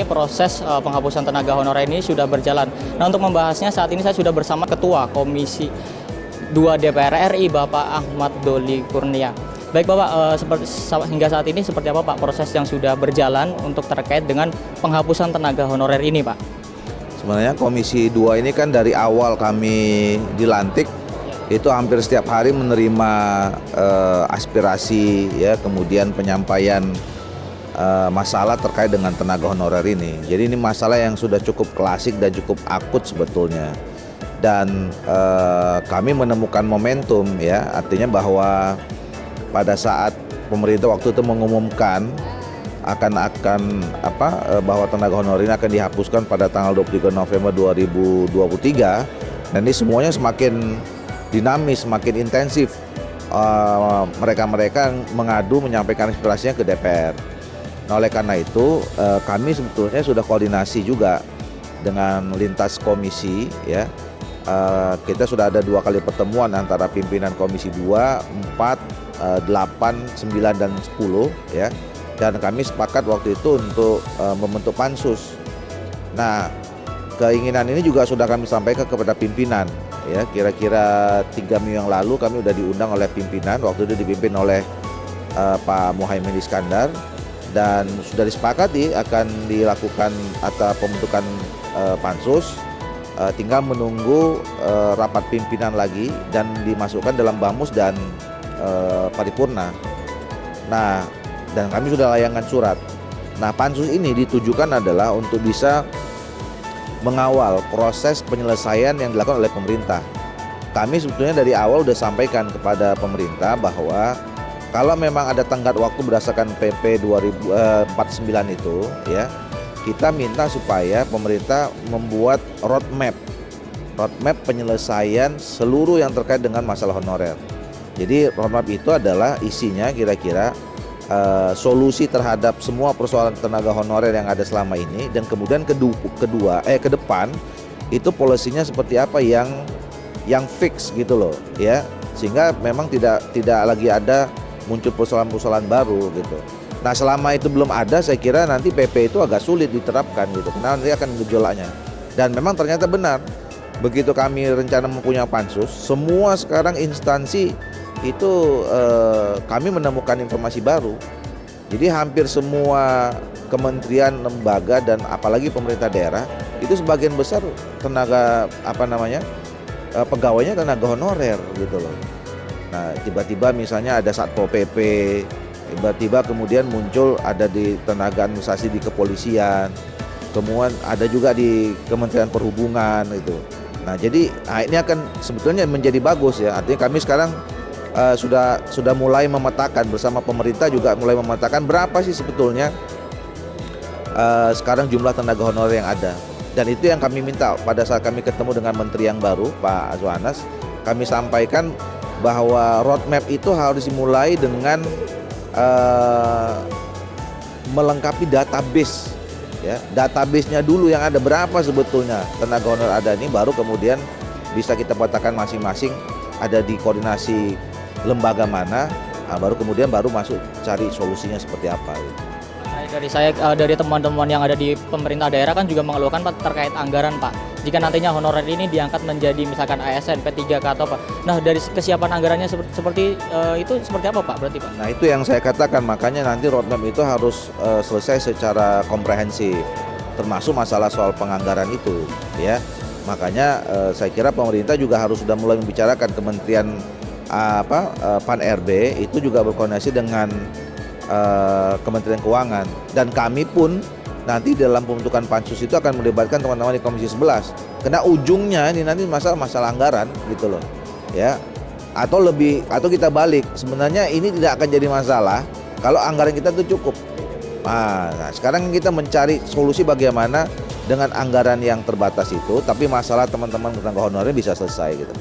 ini proses penghapusan tenaga honorer ini sudah berjalan. Nah, untuk membahasnya saat ini saya sudah bersama Ketua Komisi 2 DPR RI Bapak Ahmad Doli Kurnia. Baik Bapak, hingga saat ini seperti apa Pak proses yang sudah berjalan untuk terkait dengan penghapusan tenaga honorer ini Pak? Sebenarnya Komisi 2 ini kan dari awal kami dilantik itu hampir setiap hari menerima aspirasi ya, kemudian penyampaian masalah terkait dengan tenaga honorer ini. Jadi ini masalah yang sudah cukup klasik dan cukup akut sebetulnya. Dan kami menemukan momentum ya, artinya bahwa pada saat pemerintah waktu itu mengumumkan bahwa tenaga honorer ini akan dihapuskan pada tanggal 23 November 2023, dan ini semuanya semakin dinamis, semakin intensif. Mereka mengadu, menyampaikan aspirasinya ke DPR. Nah, oleh karena itu kami sebetulnya sudah koordinasi juga dengan lintas komisi ya. Kita sudah ada 2 kali pertemuan antara pimpinan Komisi 2, 4, 8, 9, dan 10 ya. Dan kami sepakat waktu itu untuk membentuk pansus. Nah, keinginan ini juga sudah kami sampaikan kepada pimpinan ya. Kira-kira 3 minggu yang lalu kami sudah diundang oleh pimpinan, waktu itu dipimpin oleh Pak Muhaimin Iskandar, dan sudah disepakati akan dilakukan atau pembentukan pansus. Tinggal menunggu rapat pimpinan lagi dan dimasukkan dalam bamus dan paripurna. Nah, dan kami sudah layangkan surat. Nah, pansus ini ditujukan adalah untuk bisa mengawal proses penyelesaian yang dilakukan oleh pemerintah. Kami sebetulnya dari awal sudah sampaikan kepada pemerintah bahwa kalau memang ada tenggat waktu berdasarkan PP 2049 itu ya, kita minta supaya pemerintah membuat roadmap penyelesaian seluruh yang terkait dengan masalah honorer. Jadi roadmap itu adalah isinya kira-kira solusi terhadap semua persoalan tenaga honorer yang ada selama ini, dan kemudian ke depan itu polisinya seperti apa yang fix gitu loh ya, sehingga memang tidak lagi ada muncul persoalan-persoalan baru gitu. Nah, selama itu belum ada, saya kira nanti PP itu agak sulit diterapkan gitu, karena nanti akan gejolaknya. Dan memang ternyata benar, begitu kami rencana mempunyai pansus, semua sekarang instansi itu kami menemukan informasi baru. Jadi hampir semua kementerian, lembaga, dan apalagi pemerintah daerah itu sebagian besar pegawainya tenaga honorer gitu loh. Nah, tiba-tiba misalnya ada Satpol PP, tiba-tiba kemudian muncul ada di tenaga administrasi di kepolisian, kemudian ada juga di Kementerian Perhubungan itu. Nah, jadi ini akan sebetulnya menjadi bagus ya. Artinya kami sekarang sudah mulai memetakan, bersama pemerintah juga mulai memetakan berapa sih sebetulnya sekarang jumlah tenaga honorer yang ada. Dan itu yang kami minta pada saat kami ketemu dengan Menteri yang baru, Pak Azwanas. Kami sampaikan bahwa roadmap itu harus dimulai dengan melengkapi database ya. Database-nya dulu yang ada, berapa sebetulnya tenaga honorer ada ini, baru kemudian bisa kita petakan masing-masing ada di koordinasi lembaga mana, baru kemudian masuk cari solusinya seperti apa. Dari teman-teman yang ada di pemerintah daerah kan juga mengeluhkan Pak terkait anggaran Pak. Jika nantinya honorer ini diangkat menjadi misalkan ASN, P3K atau apa. Nah, dari kesiapan anggarannya seperti itu seperti apa Pak berarti Pak? Nah, itu yang saya katakan, makanya nanti roadmap itu harus selesai secara komprehensif, termasuk masalah soal penganggaran itu ya. Makanya saya kira pemerintah juga harus sudah mulai membicarakan Kementerian Pan-RB itu juga berkoordinasi dengan Kementerian Keuangan, dan kami pun nanti dalam pembentukan pansus itu akan melibatkan teman-teman di Komisi 11. Karena ujungnya ini nanti masalah anggaran gitu loh. Ya. Atau kita balik. Sebenarnya ini tidak akan jadi masalah kalau anggaran kita itu cukup. Nah, sekarang kita mencari solusi bagaimana dengan anggaran yang terbatas itu, tapi masalah teman-teman tenaga honorer bisa selesai gitu.